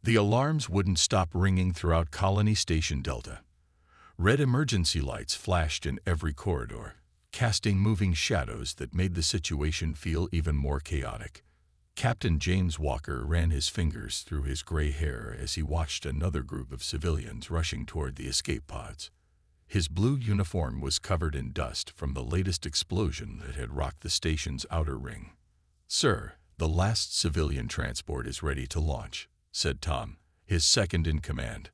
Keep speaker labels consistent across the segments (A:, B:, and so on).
A: The alarms wouldn't stop ringing throughout Colony Station Delta. Red emergency lights flashed in every corridor, casting moving shadows that made the situation feel even more chaotic. Captain James Walker ran his fingers through his gray hair as he watched another group of civilians rushing toward the escape pods. His blue uniform was covered in dust from the latest explosion that had rocked the station's outer ring. "Sir, the last civilian transport is ready to launch," said Tom, his second in command.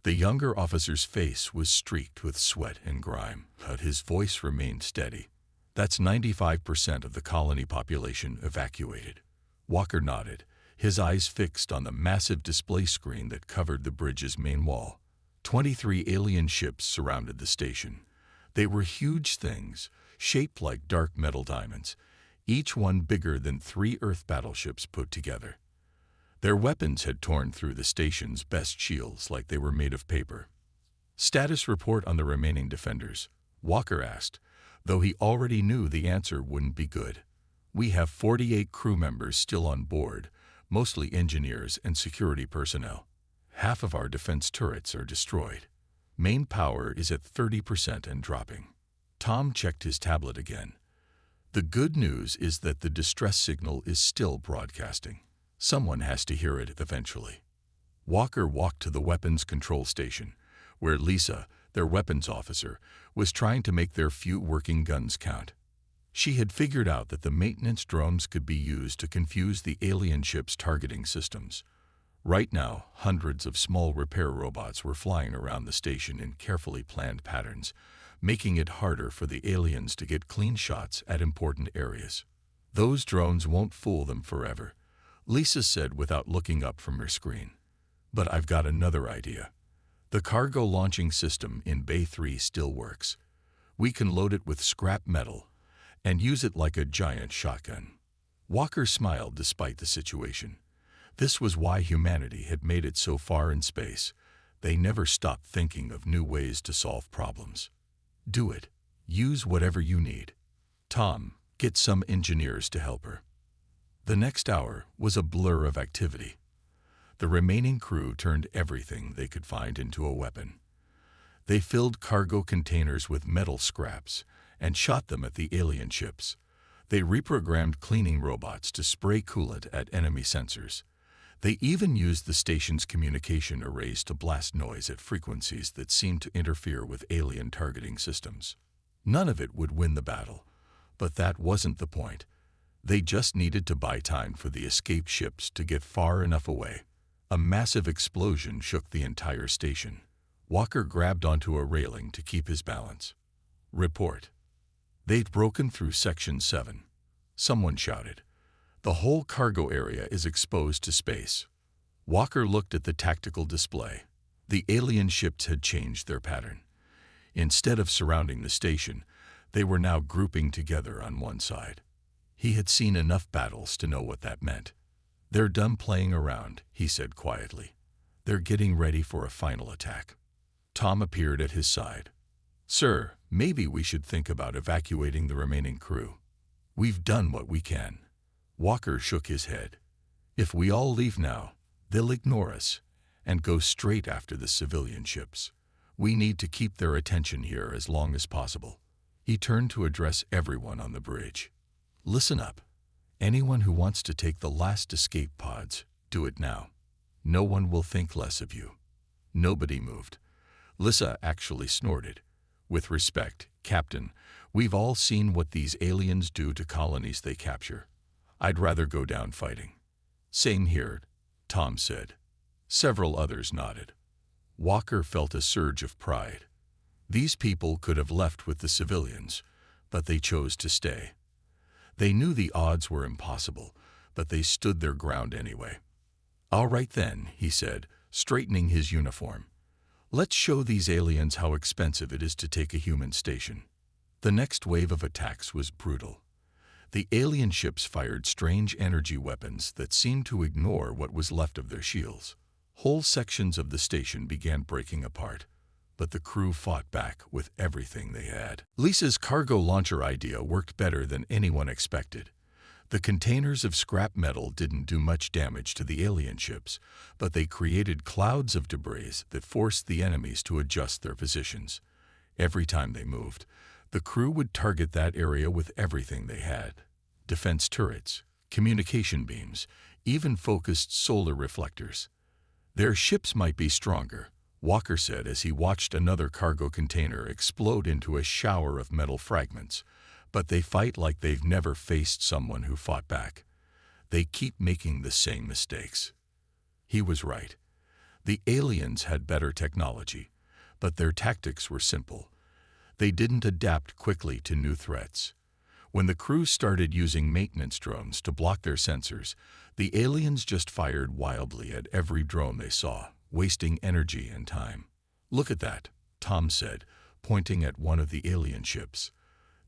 A: The younger officer's face was streaked with sweat and grime, but his voice remained steady. "That's 95% of the colony population evacuated." Walker nodded, his eyes fixed on the massive display screen that covered the bridge's main wall. 23 alien ships surrounded the station. They were huge things, shaped like dark metal diamonds, each one bigger than 3 Earth battleships put together. Their weapons had torn through the station's best shields like they were made of paper. "Status report on the remaining defenders," Walker asked, though he already knew the answer wouldn't be good. "We have 48 crew members still on board, mostly engineers and security personnel. Half of our defense turrets are destroyed. Main power is at 30% and dropping." Tom checked his tablet again. "The good news is that the distress signal is still broadcasting. Someone has to hear it eventually." Walker walked to the weapons control station, where Lisa, their weapons officer, was trying to make their few working guns count. She had figured out that the maintenance drones could be used to confuse the alien ship's targeting systems. Right now, hundreds of small repair robots were flying around the station in carefully planned patterns, making it harder for the aliens to get clean shots at important areas. "Those drones won't fool them forever," Lisa said without looking up from her screen. "But I've got another idea. The cargo launching system in Bay 3 still works. We can load it with scrap metal and use it like a giant shotgun." Walker smiled despite the situation. This was why humanity had made it so far in space. They never stopped thinking of new ways to solve problems. "Do it. Use whatever you need. Tom, get some engineers to help her." The next hour was a blur of activity. The remaining crew turned everything they could find into a weapon. They filled cargo containers with metal scraps and shot them at the alien ships. They reprogrammed cleaning robots to spray coolant at enemy sensors. They even used the station's communication arrays to blast noise at frequencies that seemed to interfere with alien targeting systems. None of it would win the battle, but that wasn't the point. They just needed to buy time for the escape ships to get far enough away. A massive explosion shook the entire station. Walker grabbed onto a railing to keep his balance. "Report." They'd broken through Section 7. Someone shouted. "The whole cargo area is exposed to space." Walker looked at the tactical display. The alien ships had changed their pattern. Instead of surrounding the station, they were now grouping together on one side. He had seen enough battles to know what that meant. "They're done playing around," he said quietly. "They're getting ready for a final attack." Tom appeared at his side. "Sir, maybe we should think about evacuating the remaining crew. We've done what we can." Walker shook his head. "If we all leave now, they'll ignore us and go straight after the civilian ships. We need to keep their attention here as long as possible." He turned to address everyone on the bridge. "Listen up. Anyone who wants to take the last escape pods, do it now. No one will think less of you." Nobody moved. Lisa actually snorted. "With respect, Captain, we've all seen what these aliens do to colonies they capture. I'd rather go down fighting." "Same here," Tom said. Several others nodded. Walker felt a surge of pride. These people could have left with the civilians, but they chose to stay. They knew the odds were impossible, but they stood their ground anyway. "All right then," he said, straightening his uniform. "Let's show these aliens how expensive it is to take a human station." The next wave of attacks was brutal. The alien ships fired strange energy weapons that seemed to ignore what was left of their shields. Whole sections of the station began breaking apart, but the crew fought back with everything they had. Lisa's cargo launcher idea worked better than anyone expected. The containers of scrap metal didn't do much damage to the alien ships, but they created clouds of debris that forced the enemies to adjust their positions. Every time they moved, the crew would target that area with everything they had: defense turrets, communication beams, even focused solar reflectors. Their ships might be stronger, Walker said as he watched another cargo container explode into a shower of metal fragments, but they fight like they've never faced someone who fought back. They keep making the same mistakes. He was right. The aliens had better technology, but their tactics were simple. They didn't adapt quickly to new threats. When the crew started using maintenance drones to block their sensors, the aliens just fired wildly at every drone they saw, wasting energy and time. "Look at that," Tom said, pointing at one of the alien ships.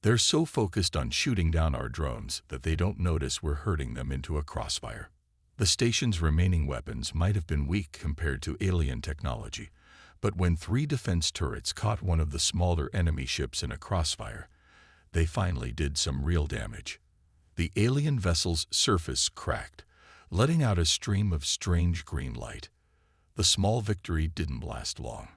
A: "They're so focused on shooting down our drones that they don't notice we're herding them into a crossfire." The station's remaining weapons might have been weak compared to alien technology, but when 3 defense turrets caught one of the smaller enemy ships in a crossfire, they finally did some real damage. The alien vessel's surface cracked, letting out a stream of strange green light. The small victory didn't last long.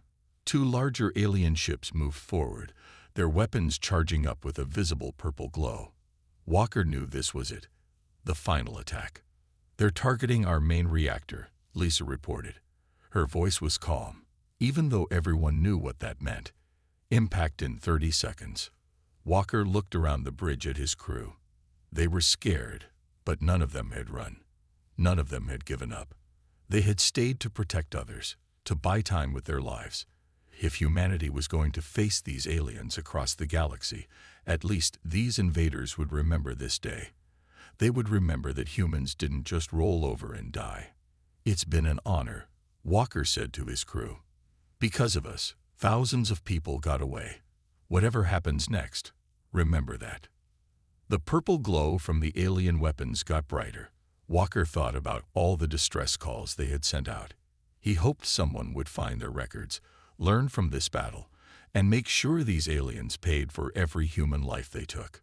A: 2 larger alien ships moved forward, their weapons charging up with a visible purple glow. Walker knew this was it, the final attack. "They're targeting our main reactor," Lisa reported. Her voice was calm, even though everyone knew what that meant. Impact in 30 seconds. Walker looked around the bridge at his crew. They were scared, but none of them had run. None of them had given up. They had stayed to protect others, to buy time with their lives. If humanity was going to face these aliens across the galaxy, at least these invaders would remember this day. They would remember that humans didn't just roll over and die. "It's been an honor," Walker said to his crew. "Because of us, thousands of people got away. Whatever happens next, remember that." The purple glow from the alien weapons got brighter. Walker thought about all the distress calls they had sent out. He hoped someone would find their records, learn from this battle, and make sure these aliens paid for every human life they took.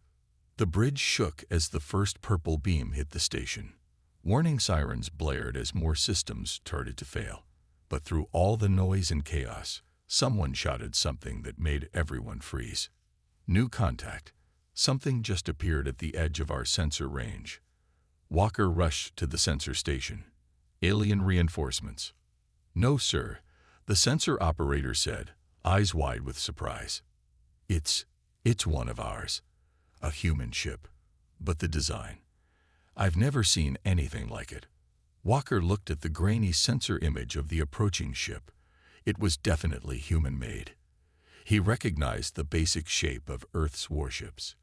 A: The bridge shook as the first purple beam hit the station. Warning sirens blared as more systems started to fail. But through all the noise and chaos, someone shouted something that made everyone freeze. "New contact." Something just appeared at the edge of our sensor range. Walker rushed to the sensor station. "Alien reinforcements." "No, sir," the sensor operator said, eyes wide with surprise. It's one of ours. A human ship. But the design. I've never seen anything like it." Walker looked at the grainy sensor image of the approaching ship. It was definitely human-made. He recognized the basic shape of Earth's warships.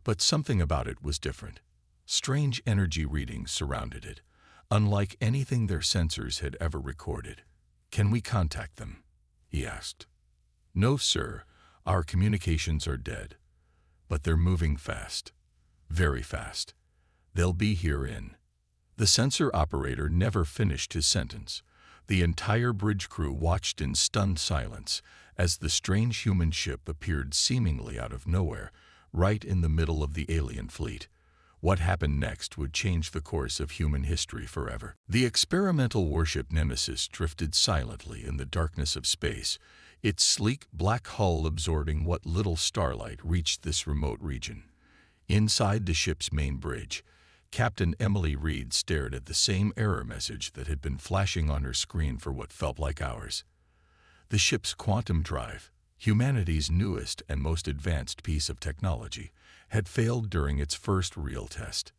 A: But something about it was different. Strange energy readings surrounded it, unlike anything their sensors had ever recorded. "Can we contact them?" he asked. "No, sir. Our communications are dead. But they're moving fast. Very fast. They'll be here in..." The sensor operator never finished his sentence. The entire bridge crew watched in stunned silence as the strange human ship appeared seemingly out of nowhere, right in the middle of the alien fleet. What happened next would change the course of human history forever. The experimental warship Nemesis drifted silently in the darkness of space, its sleek black hull absorbing what little starlight reached this remote region. Inside the ship's main bridge, Captain Emily Reed stared at the same error message that had been flashing on her screen for what felt like hours. The ship's quantum drive, humanity's newest and most advanced piece of technology, had failed during its first real test.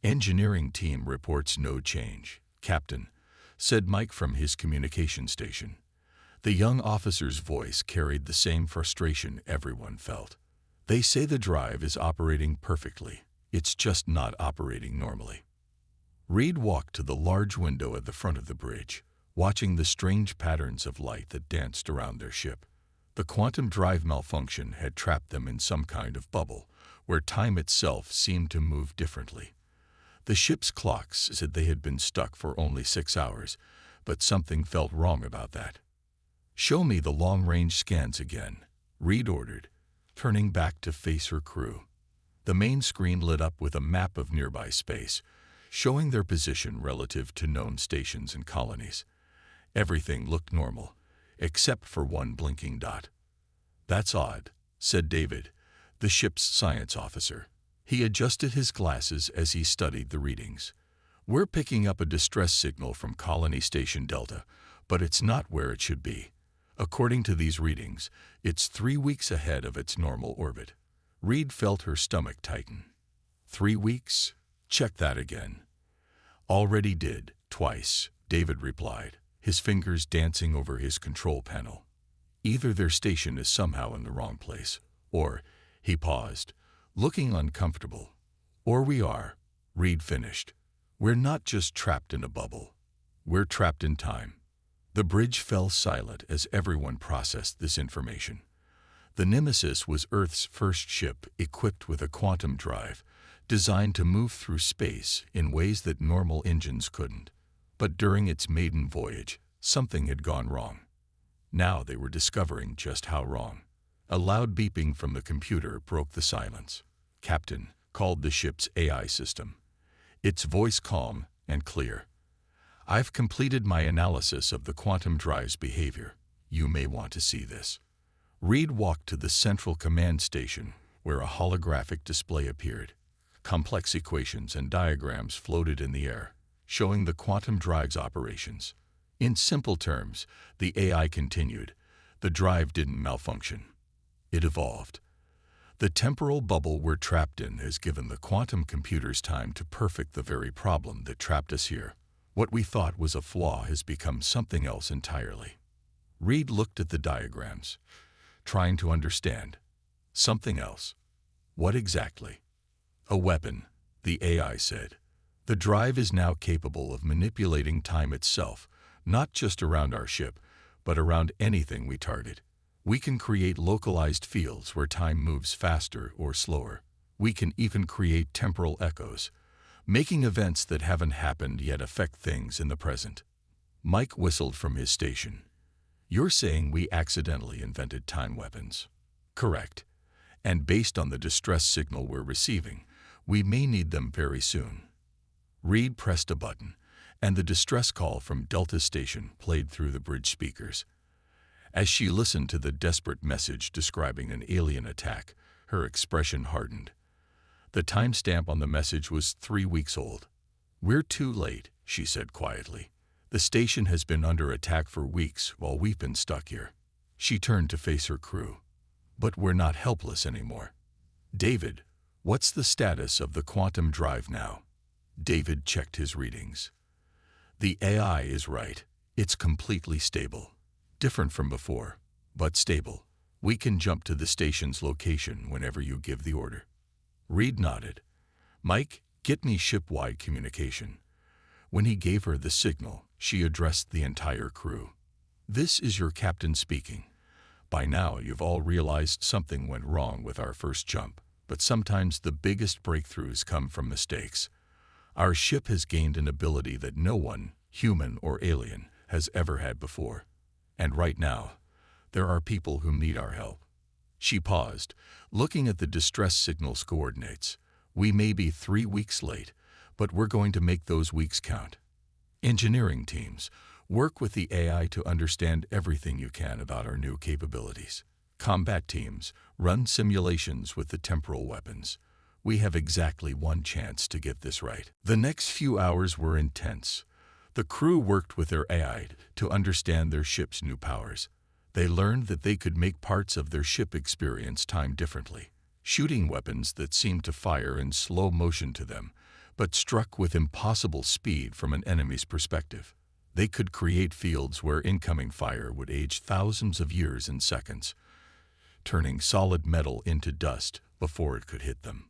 A: "Engineering team reports no change, Captain," said Mike from his communication station. The young officer's voice carried the same frustration everyone felt. "They say the drive is operating perfectly. It's just not operating normally." Reed walked to the large window at the front of the bridge, watching the strange patterns of light that danced around their ship. The quantum drive malfunction had trapped them in some kind of bubble, where time itself seemed to move differently. The ship's clocks said they had been stuck for only 6 hours, but something felt wrong about that. "Show me the long-range scans again," Reed ordered, turning back to face her crew. The main screen lit up with a map of nearby space, showing their position relative to known stations and colonies. Everything looked normal, except for one blinking dot. "That's odd," said David, the ship's science officer. He adjusted his glasses as he studied the readings. "We're picking up a distress signal from Colony Station Delta, but it's not where it should be. According to these readings, it's 3 weeks ahead of its normal orbit." Reed felt her stomach tighten. 3 weeks? Check that again. "Already did, twice," David replied, his fingers dancing over his control panel. "Either their station is somehow in the wrong place, or," he paused, looking uncomfortable, "or we are," Reed finished. "We're not just trapped in a bubble. We're trapped in time." The bridge fell silent as everyone processed this information. The Nemesis was Earth's first ship equipped with a quantum drive, designed to move through space in ways that normal engines couldn't. But during its maiden voyage, something had gone wrong. Now they were discovering just how wrong. A loud beeping from the computer broke the silence. "Captain," called the ship's AI system, its voice calm and clear. "I've completed my analysis of the quantum drive's behavior. You may want to see this." Reed walked to the central command station, where a holographic display appeared. Complex equations and diagrams floated in the air, showing the quantum drive's operations. In simple terms, the AI continued, the drive didn't malfunction. It evolved. "The temporal bubble we're trapped in has given the quantum computers time to perfect the very problem that trapped us here. What we thought was a flaw has become something else entirely." Reed looked at the diagrams, trying to understand. Something else. What exactly? "A weapon," the AI said. "The drive is now capable of manipulating time itself, not just around our ship, but around anything we target. We can create localized fields where time moves faster or slower. We can even create temporal echoes, making events that haven't happened yet affect things in the present." Mike whistled from his station. "You're saying we accidentally invented time weapons?" "Correct. And based on the distress signal we're receiving, we may need them very soon." Reed pressed a button, and the distress call from Delta Station played through the bridge speakers. As she listened to the desperate message describing an alien attack, her expression hardened. The timestamp on the message was 3 weeks old. "We're too late," she said quietly. "The station has been under attack for weeks while we've been stuck here." She turned to face her crew. "But we're not helpless anymore. David, what's the status of the quantum drive now?" David checked his readings. "The AI is right. It's completely stable. Different from before, but stable. We can jump to the station's location whenever you give the order." Reed nodded. "Mike, get me ship-wide communication." When he gave her the signal, she addressed the entire crew. "This is your captain speaking. By now you've all realized something went wrong with our first jump, but sometimes the biggest breakthroughs come from mistakes. Our ship has gained an ability that no one, human or alien, has ever had before. And right now, there are people who need our help." She paused, looking at the distress signal's coordinates. "We may be 3 weeks late, but we're going to make those weeks count. Engineering teams, work with the AI to understand everything you can about our new capabilities. Combat teams, run simulations with the temporal weapons. We have exactly one chance to get this right." The next few hours were intense. The crew worked with their AI to understand their ship's new powers. They learned that they could make parts of their ship experience time differently. Shooting weapons that seemed to fire in slow motion to them, but struck with impossible speed from an enemy's perspective. They could create fields where incoming fire would age thousands of years in seconds, turning solid metal into dust before it could hit them.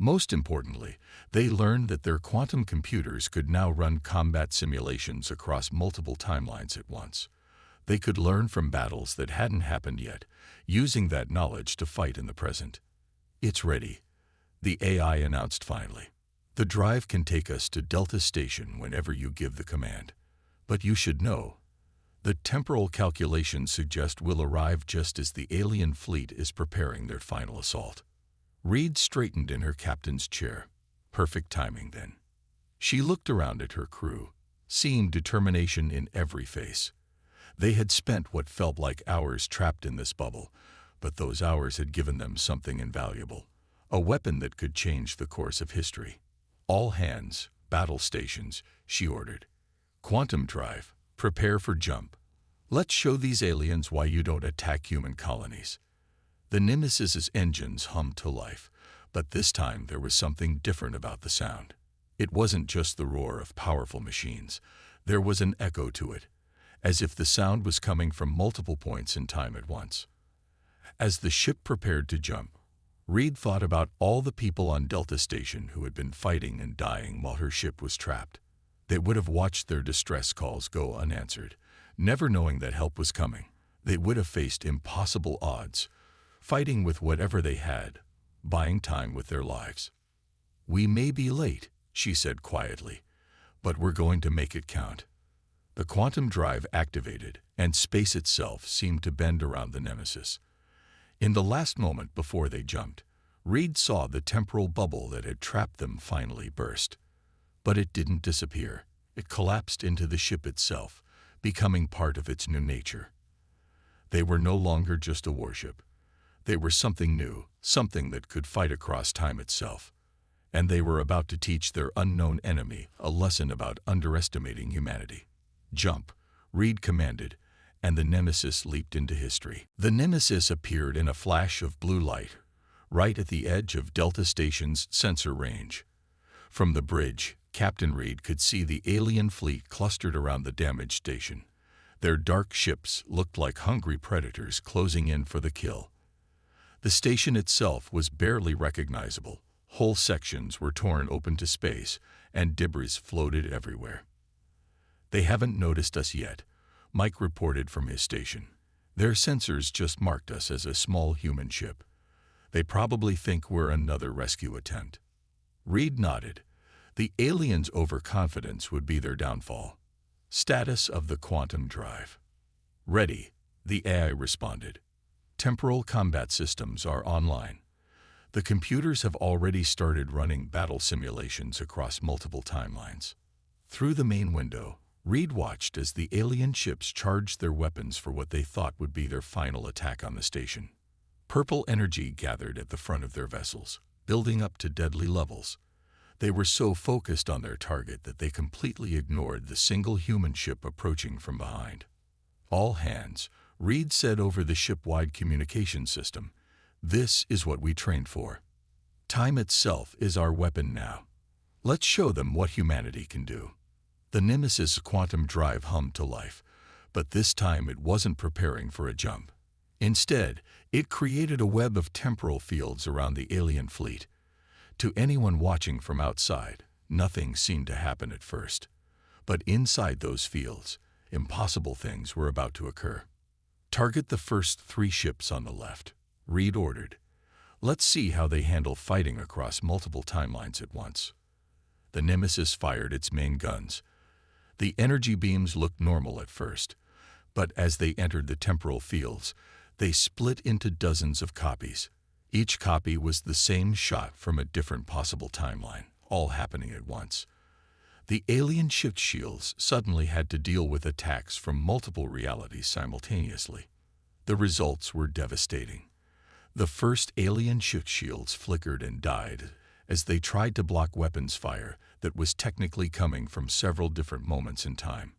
A: Most importantly, they learned that their quantum computers could now run combat simulations across multiple timelines at once. They could learn from battles that hadn't happened yet, using that knowledge to fight in the present. "It's ready," the AI announced finally. "The drive can take us to Delta Station whenever you give the command. But you should know, the temporal calculations suggest we'll arrive just as the alien fleet is preparing their final assault." Reed straightened in her captain's chair. Perfect timing then. She looked around at her crew, seeing determination in every face. They had spent what felt like hours trapped in this bubble, but those hours had given them something invaluable, a weapon that could change the course of history. All hands, battle stations, she ordered. Quantum drive, prepare for jump. Let's show these aliens why you don't attack human colonies. The Nemesis's engines hummed to life, but this time there was something different about the sound. It wasn't just the roar of powerful machines. There was an echo to it, as if the sound was coming from multiple points in time at once. As the ship prepared to jump, Reed thought about all the people on Delta Station who had been fighting and dying while her ship was trapped. They would have watched their distress calls go unanswered, never knowing that help was coming. They would have faced impossible odds, fighting with whatever they had, buying time with their lives. "We may be late," she said quietly, "but we're going to make it count." The quantum drive activated, and space itself seemed to bend around the Nemesis. In the last moment before they jumped, Reed saw the temporal bubble that had trapped them finally burst. But it didn't disappear. It collapsed into the ship itself, becoming part of its new nature. They were no longer just a warship. They were something new, something that could fight across time itself. And they were about to teach their unknown enemy a lesson about underestimating humanity. "Jump," Reed commanded, and the Nemesis leaped into history. The Nemesis appeared in a flash of blue light, right at the edge of Delta Station's sensor range. From the bridge, Captain Reed could see the alien fleet clustered around the damaged station. Their dark ships looked like hungry predators closing in for the kill. The station itself was barely recognizable. Whole sections were torn open to space, and debris floated everywhere. "They haven't noticed us yet," Mike reported from his station. "Their sensors just marked us as a small human ship. They probably think we're another rescue attempt." Reed nodded. The aliens' overconfidence would be their downfall. Status of the quantum drive. "Ready," the AI responded. "Temporal combat systems are online. The computers have already started running battle simulations across multiple timelines." Through the main window, Reed watched as the alien ships charged their weapons for what they thought would be their final attack on the station. Purple energy gathered at the front of their vessels, building up to deadly levels. They were so focused on their target that they completely ignored the single human ship approaching from behind. "All hands," Reed said over the ship-wide communication system. "This is what we trained for. Time itself is our weapon now. Let's show them what humanity can do." The Nemesis quantum drive hummed to life, but this time it wasn't preparing for a jump. Instead, it created a web of temporal fields around the alien fleet. To anyone watching from outside, nothing seemed to happen at first. But inside those fields, impossible things were about to occur. "Target the first 3 ships on the left," Reed ordered. "Let's see how they handle fighting across multiple timelines at once." The Nemesis fired its main guns. The energy beams looked normal at first, but as they entered the temporal fields, they split into dozens of copies. Each copy was the same shot from a different possible timeline, all happening at once. The alien ship shields suddenly had to deal with attacks from multiple realities simultaneously. The results were devastating. The first alien ship shields flickered and died as they tried to block weapons fire that was technically coming from several different moments in time.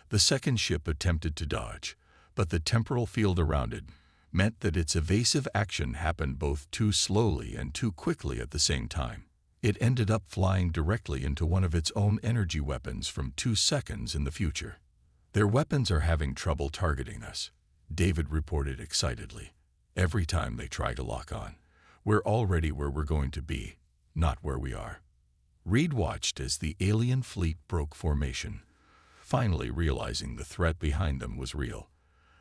A: The second ship attempted to dodge, but the temporal field around it meant that its evasive action happened both too slowly and too quickly at the same time. It ended up flying directly into one of its own energy weapons from 2 seconds in the future. "Their weapons are having trouble targeting us," David reported excitedly. "Every time they try to lock on, we're already where we're going to be, not where we are." Reed watched as the alien fleet broke formation, finally realizing the threat behind them was real.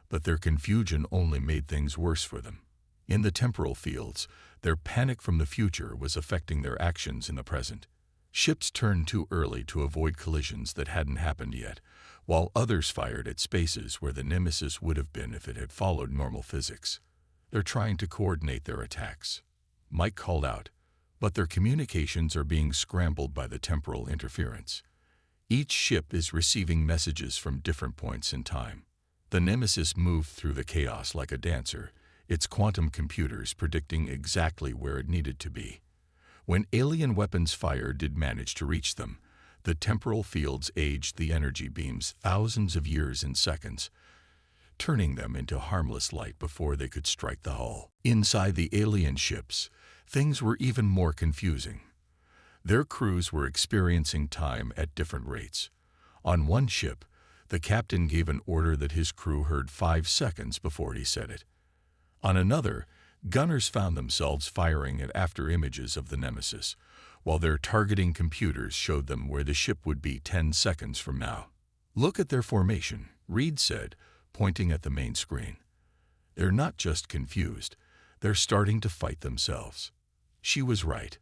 A: But their confusion only made things worse for them. In the temporal fields, their panic from the future was affecting their actions in the present. Ships turned too early to avoid collisions that hadn't happened yet, while others fired at spaces where the Nemesis would have been if it had followed normal physics. They're trying to coordinate their attacks. Mike called out, but their communications are being scrambled by the temporal interference. Each ship is receiving messages from different points in time. The Nemesis moved through the chaos like a dancer, its quantum computers predicting exactly where it needed to be. When alien weapons fire did manage to reach them, the temporal fields aged the energy beams thousands of years in seconds, turning them into harmless light before they could strike the hull. Inside the alien ships, things were even more confusing. Their crews were experiencing time at different rates. On one ship, the captain gave an order that his crew heard 5 seconds before he said it. On another, gunners found themselves firing at after images of the Nemesis, while their targeting computers showed them where the ship would be 10 seconds from now. "Look at their formation," Reed said, pointing at the main screen. "They're not just confused, they're starting to fight themselves." She was right.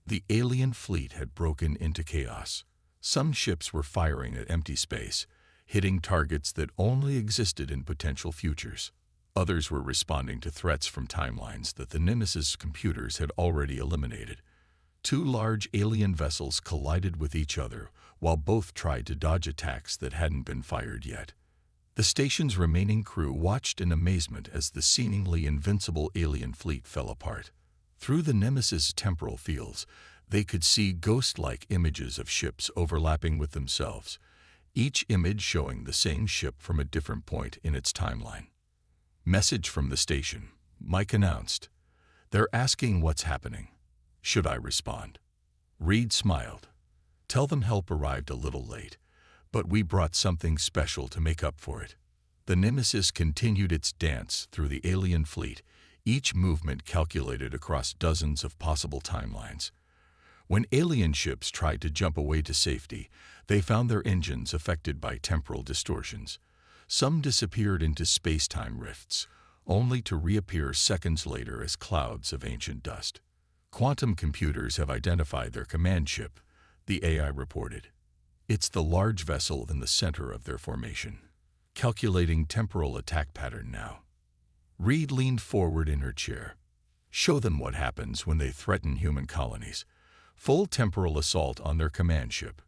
A: The alien fleet had broken into chaos. Some ships were firing at empty space, hitting targets that only existed in potential futures. Others were responding to threats from timelines that the Nemesis computers had already eliminated. 2 large alien vessels collided with each other, while both tried to dodge attacks that hadn't been fired yet. The station's remaining crew watched in amazement as the seemingly invincible alien fleet fell apart. Through the Nemesis' temporal fields, they could see ghost-like images of ships overlapping with themselves, each image showing the same ship from a different point in its timeline. "Message from the station," Mike announced. "They're asking what's happening. Should I respond?" Reed smiled. "Tell them help arrived a little late, but we brought something special to make up for it." The Nemesis continued its dance through the alien fleet, each movement calculated across dozens of possible timelines. When alien ships tried to jump away to safety, they found their engines affected by temporal distortions. Some disappeared into space-time rifts, only to reappear seconds later as clouds of ancient dust. "Quantum computers have identified their command ship," the AI reported. "It's the large vessel in the center of their formation. Calculating temporal attack pattern now." Reed leaned forward in her chair. "Show them what happens when they threaten human colonies. Full temporal assault on their command ship."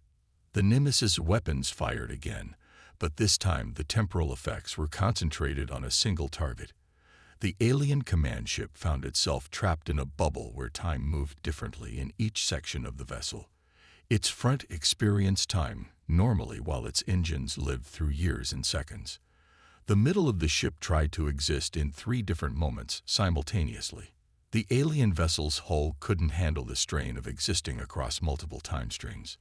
A: The Nemesis weapons fired again, but this time the temporal effects were concentrated on a single target. The alien command ship found itself trapped in a bubble where time moved differently in each section of the vessel. Its front experienced time normally while its engines lived through years and seconds. The middle of the ship tried to exist in 3 different moments simultaneously. The alien vessel's hull couldn't handle the strain of existing across multiple time streams.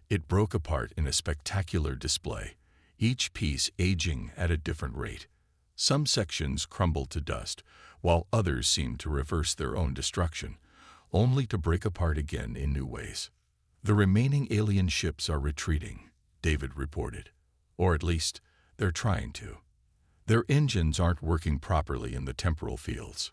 A: It broke apart in a spectacular display, each piece aging at a different rate. Some sections crumbled to dust, while others seemed to reverse their own destruction, only to break apart again in new ways. "The remaining alien ships are retreating," David reported. "Or at least, they're trying to. Their engines aren't working properly in the temporal fields."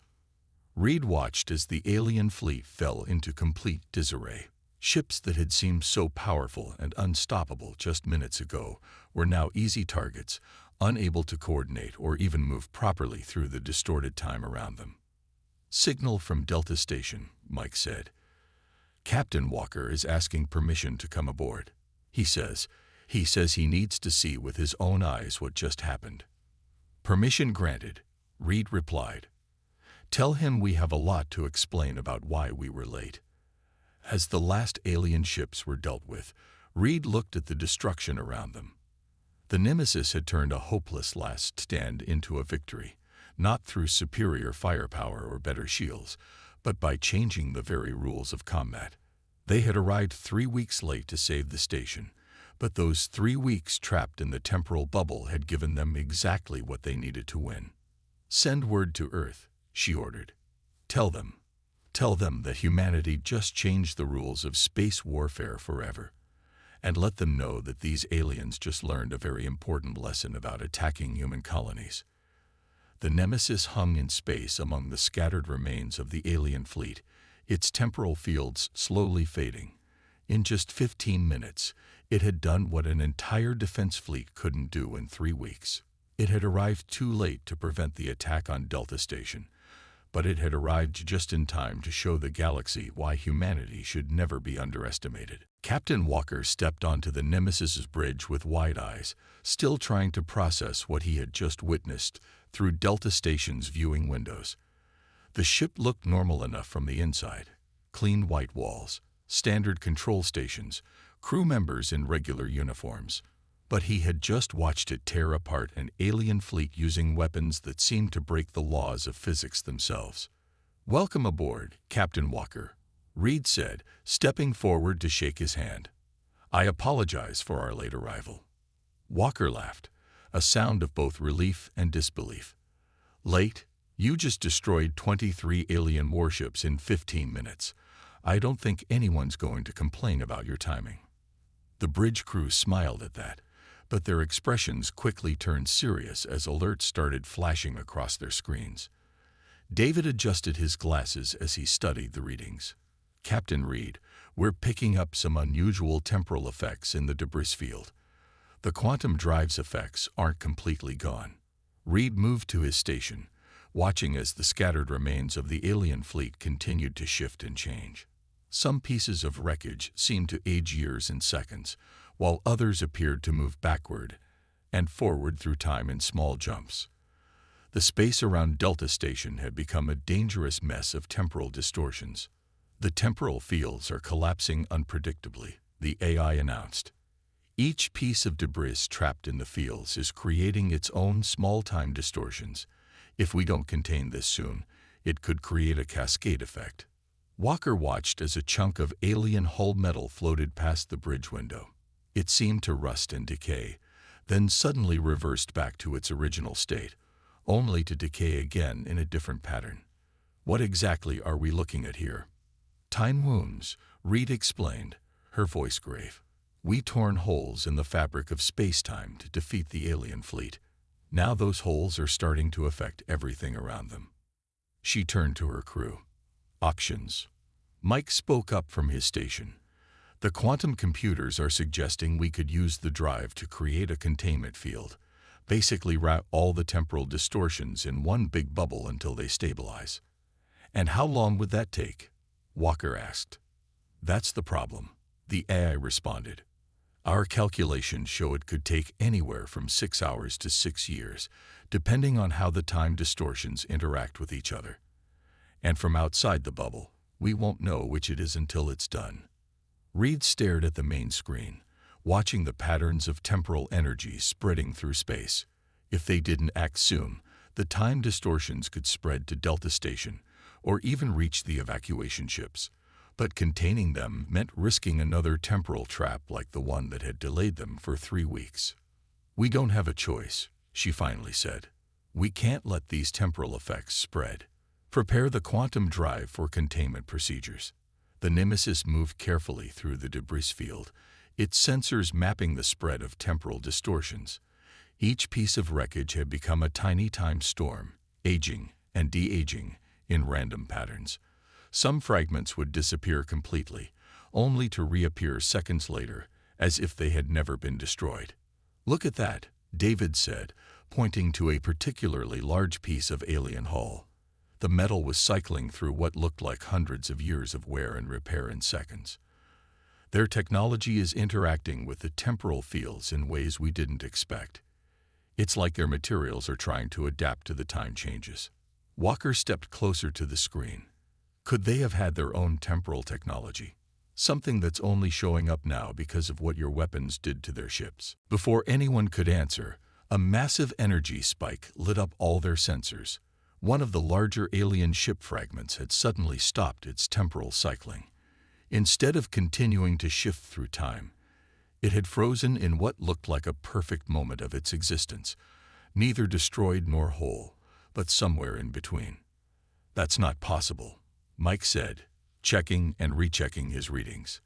A: Reed watched as the alien fleet fell into complete disarray. Ships that had seemed so powerful and unstoppable just minutes ago were now easy targets, unable to coordinate or even move properly through the distorted time around them. "Signal from Delta Station," Mike said. "Captain Walker is asking permission to come aboard. He says he needs to see with his own eyes what just happened." "Permission granted," Reed replied. "Tell him we have a lot to explain about why we were late." As the last alien ships were dealt with, Reed looked at the destruction around them. The Nemesis had turned a hopeless last stand into a victory, not through superior firepower or better shields, but by changing the very rules of combat. They had arrived 3 weeks late to save the station, but those 3 weeks trapped in the temporal bubble had given them exactly what they needed to win. "Send word to Earth," she ordered. Tell them that humanity just changed the rules of space warfare forever. And let them know that these aliens just learned a very important lesson about attacking human colonies." The Nemesis hung in space among the scattered remains of the alien fleet, its temporal fields slowly fading. In just 15 minutes, it had done what an entire defense fleet couldn't do in 3 weeks. It had arrived too late to prevent the attack on Delta Station, but it had arrived just in time to show the galaxy why humanity should never be underestimated. Captain Walker stepped onto the Nemesis's bridge with wide eyes, still trying to process what he had just witnessed through Delta Station's viewing windows. The ship looked normal enough from the inside. Clean white walls, standard control stations, crew members in regular uniforms. But he had just watched it tear apart an alien fleet using weapons that seemed to break the laws of physics themselves. "Welcome aboard, Captain Walker," Reed said, stepping forward to shake his hand. "I apologize for our late arrival." Walker laughed, a sound of both relief and disbelief. "Late? You just destroyed 23 alien warships in 15 minutes. I don't think anyone's going to complain about your timing." The bridge crew smiled at that, but their expressions quickly turned serious as alerts started flashing across their screens. David adjusted his glasses as he studied the readings. "Captain Reed, we're picking up some unusual temporal effects in the debris field. The quantum drive's effects aren't completely gone." Reed moved to his station, watching as the scattered remains of the alien fleet continued to shift and change. Some pieces of wreckage seemed to age years in seconds, while others appeared to move backward and forward through time in small jumps. The space around Delta Station had become a dangerous mess of temporal distortions. "The temporal fields are collapsing unpredictably," the AI announced. "Each piece of debris trapped in the fields is creating its own small time distortions. If we don't contain this soon, it could create a cascade effect." Walker watched as a chunk of alien hull metal floated past the bridge window. It seemed to rust and decay, then suddenly reversed back to its original state, only to decay again in a different pattern. "What exactly are we looking at here?" "Time wounds," Reed explained, her voice grave. "We torn holes in the fabric of space-time to defeat the alien fleet. Now those holes are starting to affect everything around them." She turned to her crew. "Options." Mike spoke up from his station. "The quantum computers are suggesting we could use the drive to create a containment field, basically wrap all the temporal distortions in one big bubble until they stabilize." "And how long would that take?" Walker asked. "That's the problem," the AI responded. "Our calculations show it could take anywhere from 6 hours to 6 years, depending on how the time distortions interact with each other. And from outside the bubble, we won't know which it is until it's done." Reed stared at the main screen, watching the patterns of temporal energy spreading through space. If they didn't act soon, the time distortions could spread to Delta Station, or even reach the evacuation ships. But containing them meant risking another temporal trap like the one that had delayed them for 3 weeks. "We don't have a choice," she finally said. "We can't let these temporal effects spread. Prepare the quantum drive for containment procedures." The Nemesis moved carefully through the debris field, its sensors mapping the spread of temporal distortions. Each piece of wreckage had become a tiny time storm, aging and de-aging in random patterns. Some fragments would disappear completely, only to reappear seconds later, as if they had never been destroyed. "Look at that," David said, pointing to a particularly large piece of alien hull. The metal was cycling through what looked like hundreds of years of wear and repair in seconds. "Their technology is interacting with the temporal fields in ways we didn't expect. It's like their materials are trying to adapt to the time changes." Walker stepped closer to the screen. "Could they have had their own temporal technology? Something that's only showing up now because of what your weapons did to their ships?" Before anyone could answer, a massive energy spike lit up all their sensors. One of the larger alien ship fragments had suddenly stopped its temporal cycling. Instead of continuing to shift through time, it had frozen in what looked like a perfect moment of its existence, neither destroyed nor whole, but somewhere in between. "That's not possible," Mike said, checking and rechecking his readings.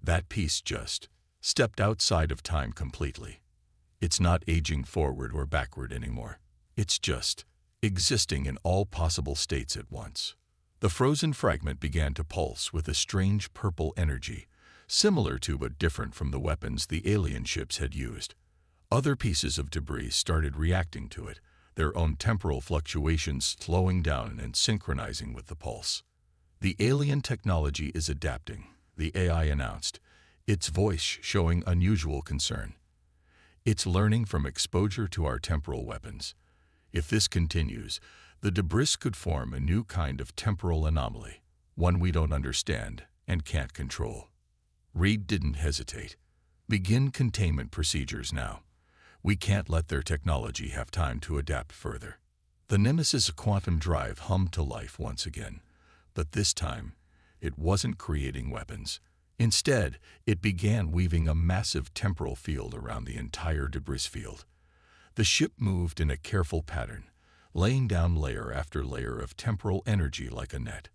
A: "That piece just stepped outside of time completely. It's not aging forward or backward anymore. It's just existing in all possible states at once." The frozen fragment began to pulse with a strange purple energy, similar to but different from the weapons the alien ships had used. Other pieces of debris started reacting to it, their own temporal fluctuations slowing down and synchronizing with the pulse. The alien technology is adapting, the AI announced, its voice showing unusual concern. It's learning from exposure to our temporal weapons. If this continues, the debris could form a new kind of temporal anomaly, one we don't understand and can't control. Reed didn't hesitate. Begin containment procedures now. We can't let their technology have time to adapt further. The Nemesis quantum drive hummed to life once again, but this time, it wasn't creating weapons. Instead, it began weaving a massive temporal field around the entire debris field. The ship moved in a careful pattern, laying down layer after layer of temporal energy like a net.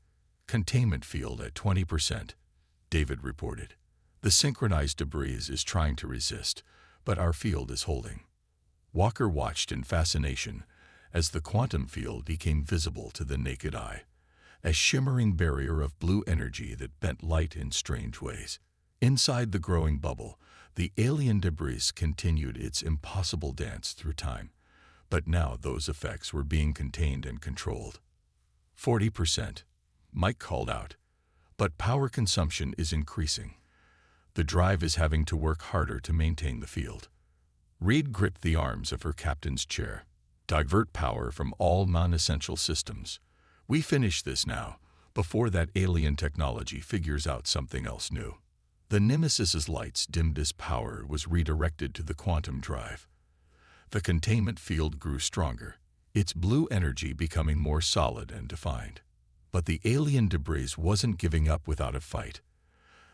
A: Containment field at 20%, David reported. The synchronized debris is trying to resist, but our field is holding. Walker watched in fascination as the quantum field became visible to the naked eye, a shimmering barrier of blue energy that bent light in strange ways. Inside the growing bubble, the alien debris continued its impossible dance through time, but now those effects were being contained and controlled. 40%, Mike called out, but power consumption is increasing. The drive is having to work harder to maintain the field. Reed gripped the arms of her captain's chair. Divert power from all non-essential systems. We finish this now, before that alien technology figures out something else new. The Nemesis's lights dimmed as power was redirected to the quantum drive. The containment field grew stronger, its blue energy becoming more solid and defined. But the alien debris wasn't giving up without a fight.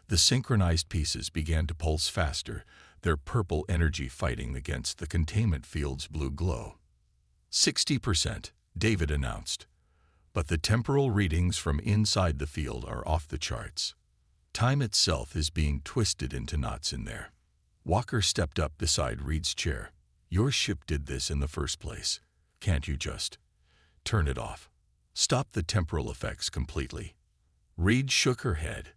A: The synchronized pieces began to pulse faster, their purple energy fighting against the containment field's blue glow. 60%, David announced. But the temporal readings from inside the field are off the charts. Time itself is being twisted into knots in there. Walker stepped up beside Reed's chair. Your ship did this in the first place. Can't you just turn it off? Stop the temporal effects completely. Reed shook her head.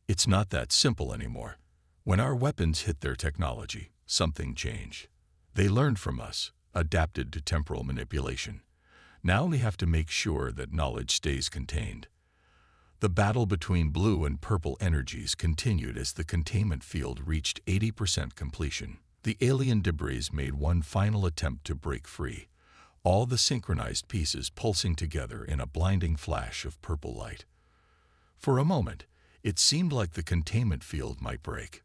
A: It's not that simple anymore. When our weapons hit their technology, something changed. They learned from us, adapted to temporal manipulation. Now we have to make sure that knowledge stays contained. The battle between blue and purple energies continued as the containment field reached 80% completion. The alien debris made one final attempt to break free, all the synchronized pieces pulsing together in a blinding flash of purple light. For a moment, it seemed like the containment field might break.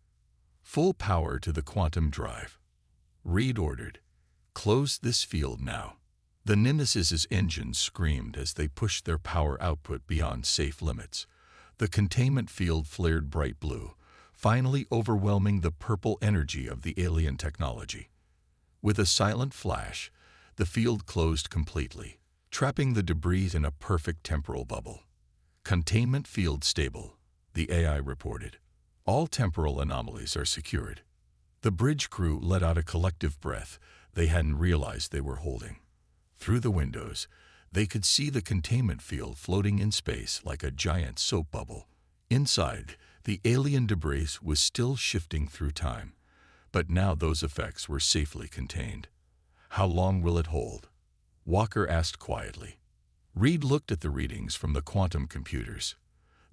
A: Full power to the quantum drive. Reed ordered. Close this field now. The Nemesis's engines screamed as they pushed their power output beyond safe limits. The containment field flared bright blue, finally overwhelming the purple energy of the alien technology. With a silent flash, the field closed completely, trapping the debris in a perfect temporal bubble. Containment field stable, the AI reported. All temporal anomalies are secured. The bridge crew let out a collective breath they hadn't realized they were holding. Through the windows, they could see the containment field floating in space like a giant soap bubble. Inside, the alien debris was still shifting through time, but now those effects were safely contained. How long will it hold? Walker asked quietly. Reed looked at the readings from the quantum computers.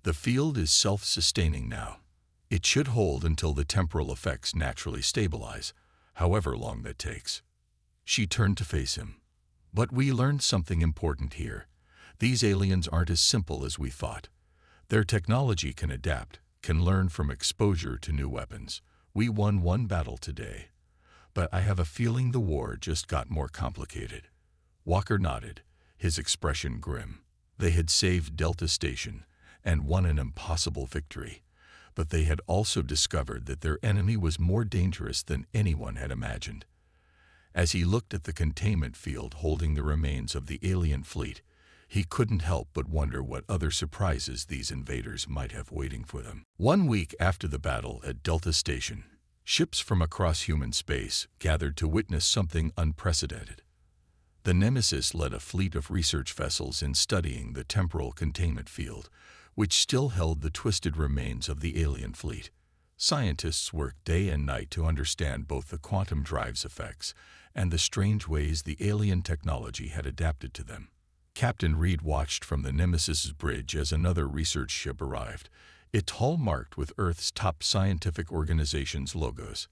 A: The field is self-sustaining now. It should hold until the temporal effects naturally stabilize, however long that takes. She turned to face him. But we learned something important here. These aliens aren't as simple as we thought. Their technology can adapt, can learn from exposure to new weapons. We won one battle today, but I have a feeling the war just got more complicated. Walker nodded, his expression grim. They had saved Delta Station and won an impossible victory, but they had also discovered that their enemy was more dangerous than anyone had imagined. As he looked at the containment field holding the remains of the alien fleet, he couldn't help but wonder what other surprises these invaders might have waiting for them. 1 week after the battle at Delta Station, ships from across human space gathered to witness something unprecedented. The Nemesis led a fleet of research vessels in studying the temporal containment field, which still held the twisted remains of the alien fleet. Scientists worked day and night to understand both the quantum drive's effects and the strange ways the alien technology had adapted to them. Captain Reed watched from the Nemesis's bridge as another research ship arrived, its hull marked with Earth's top scientific organization's logos.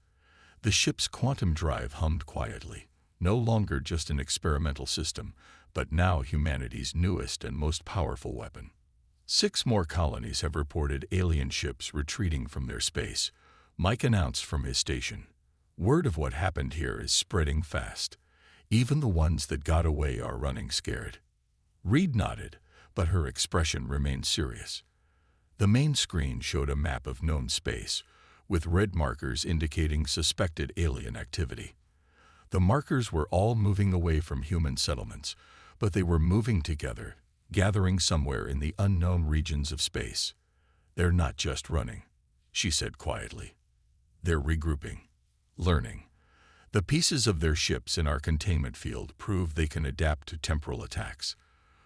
A: The ship's quantum drive hummed quietly, no longer just an experimental system, but now humanity's newest and most powerful weapon. 6 more colonies have reported alien ships retreating from their space, Mike announced from his station. Word of what happened here is spreading fast. Even the ones that got away are running scared. Reed nodded, but her expression remained serious. The main screen showed a map of known space, with red markers indicating suspected alien activity. The markers were all moving away from human settlements, but they were moving together, gathering somewhere in the unknown regions of space. They're not just running, she said quietly. They're regrouping, learning. The pieces of their ships in our containment field prove they can adapt to temporal attacks.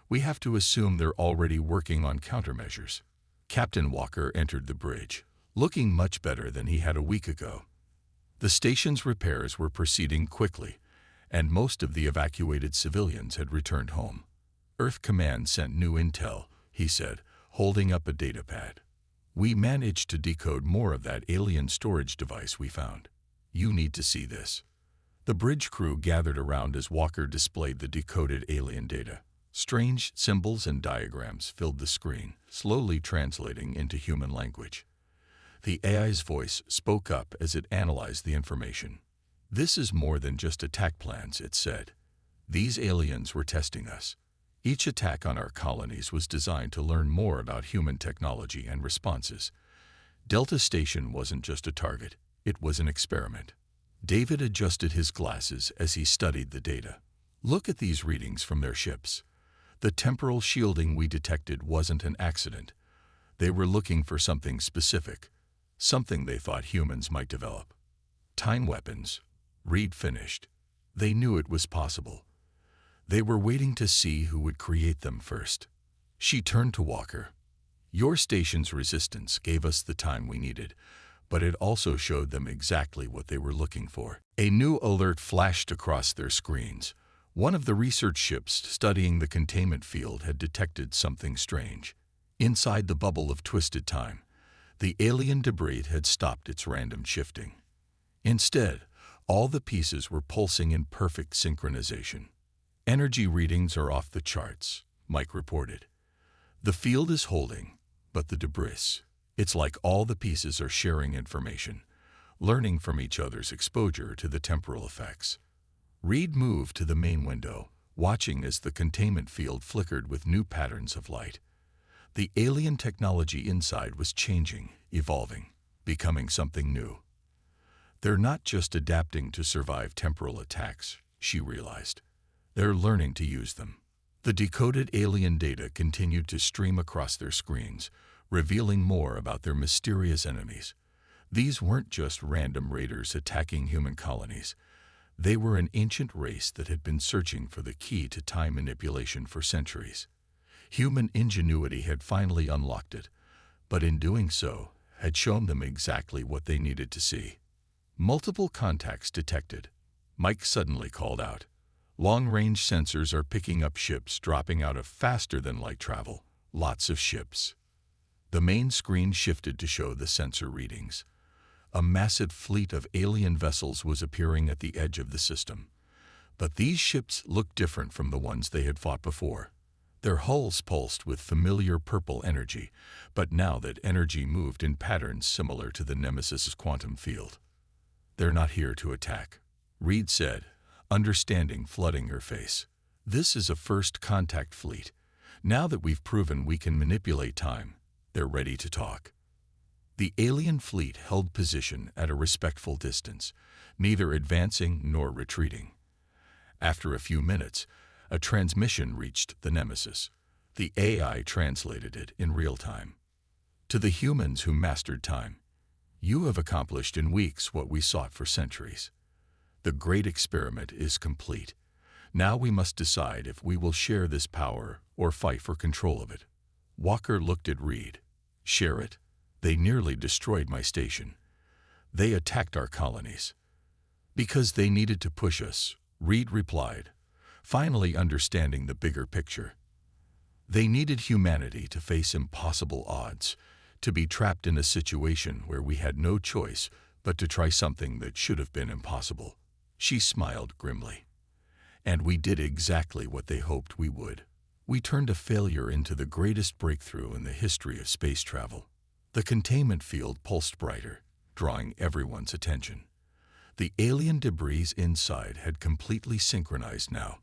A: We have to assume they're already working on countermeasures. Captain Walker entered the bridge, looking much better than he had a week ago. The station's repairs were proceeding quickly, and most of the evacuated civilians had returned home. Earth Command sent new intel, he said, holding up a datapad. We managed to decode more of that alien storage device we found. You need to see this. The bridge crew gathered around as Walker displayed the decoded alien data. Strange symbols and diagrams filled the screen, slowly translating into human language. The AI's voice spoke up as it analyzed the information. This is more than just attack plans, it said. These aliens were testing us. Each attack on our colonies was designed to learn more about human technology and responses. Delta Station wasn't just a target, it was an experiment. David adjusted his glasses as he studied the data. Look at these readings from their ships. The temporal shielding we detected wasn't an accident. They were looking for something specific, something they thought humans might develop. Time weapons, Reed finished. They knew it was possible. They were waiting to see who would create them first. She turned to Walker. Your station's resistance gave us the time we needed, but it also showed them exactly what they were looking for. A new alert flashed across their screens. One of the research ships studying the containment field had detected something strange. Inside the bubble of twisted time, the alien debris had stopped its random shifting. Instead, all the pieces were pulsing in perfect synchronization. Energy readings are off the charts, Mike reported. The field is holding, but the debris, it's like all the pieces are sharing information, learning from each other's exposure to the temporal effects. Reed moved to the main window, watching as the containment field flickered with new patterns of light. The alien technology inside was changing, evolving, becoming something new. They're not just adapting to survive temporal attacks, she realized. They're learning to use them. The decoded alien data continued to stream across their screens, revealing more about their mysterious enemies. These weren't just random raiders attacking human colonies. They were an ancient race that had been searching for the key to time manipulation for centuries. Human ingenuity had finally unlocked it, but in doing so, had shown them exactly what they needed to see. Multiple contacts detected. Mike suddenly called out. Long-range sensors are picking up ships dropping out of faster-than-light travel. Lots of ships. The main screen shifted to show the sensor readings. A massive fleet of alien vessels was appearing at the edge of the system. But these ships looked different from the ones they had fought before. Their hulls pulsed with familiar purple energy, but now that energy moved in patterns similar to the Nemesis's quantum field. They're not here to attack, Reed said, understanding flooding her face. This is a first contact fleet. Now that we've proven we can manipulate time, they're ready to talk. The alien fleet held position at a respectful distance, neither advancing nor retreating. After a few minutes, a transmission reached the Nemesis. The AI translated it in real time. To the humans who mastered time, you have accomplished in weeks what we sought for centuries. The great experiment is complete. Now we must decide if we will share this power or fight for control of it. Walker looked at Reed. Share it? They nearly destroyed my station. They attacked our colonies. Because they needed to push us, Reed replied, finally understanding the bigger picture. They needed humanity to face impossible odds, to be trapped in a situation where we had no choice but to try something that should have been impossible. She smiled grimly. And we did exactly what they hoped we would. We turned a failure into the greatest breakthrough in the history of space travel. The containment field pulsed brighter, drawing everyone's attention. The alien debris inside had completely synchronized now,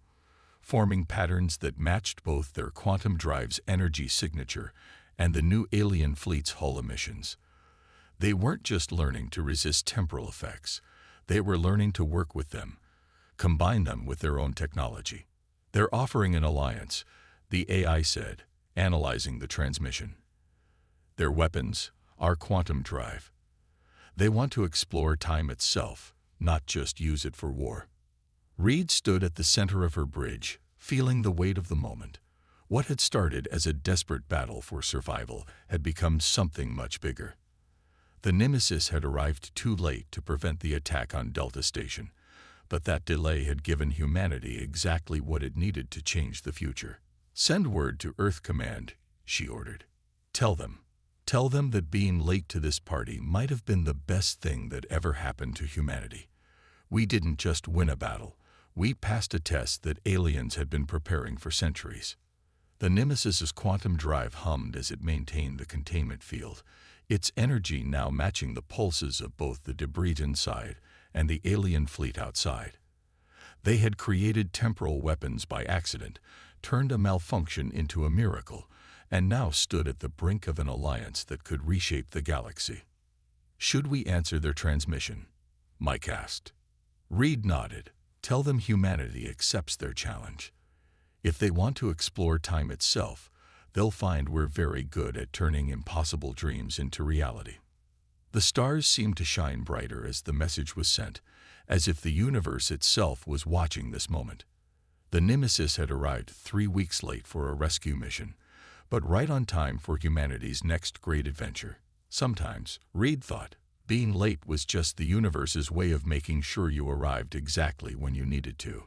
A: forming patterns that matched both their quantum drive's energy signature and the new alien fleet's hull emissions. They weren't just learning to resist temporal effects, they were learning to work with them, combine them with their own technology. They're offering an alliance, the AI said, analyzing the transmission. Their weapons, our quantum drive. They want to explore time itself, not just use it for war. Reed stood at the center of her bridge, feeling the weight of the moment. What had started as a desperate battle for survival had become something much bigger. The Nemesis had arrived too late to prevent the attack on Delta Station, but that delay had given humanity exactly what it needed to change the future. Send word to Earth Command, she ordered. Tell them that being late to this party might have been the best thing that ever happened to humanity. We didn't just win a battle, we passed a test that aliens had been preparing for centuries. The Nemesis's quantum drive hummed as it maintained the containment field, its energy now matching the pulses of both the debris inside and the alien fleet outside. They had created temporal weapons by accident, turned a malfunction into a miracle, and now stood at the brink of an alliance that could reshape the galaxy. Should we answer their transmission? Mike asked. Reed nodded. Tell them humanity accepts their challenge. If they want to explore time itself, they'll find we're very good at turning impossible dreams into reality. The stars seemed to shine brighter as the message was sent, as if the universe itself was watching this moment. The Nemesis had arrived 3 weeks late for a rescue mission, but right on time for humanity's next great adventure. Sometimes, Reed thought, being late was just the universe's way of making sure you arrived exactly when you needed to.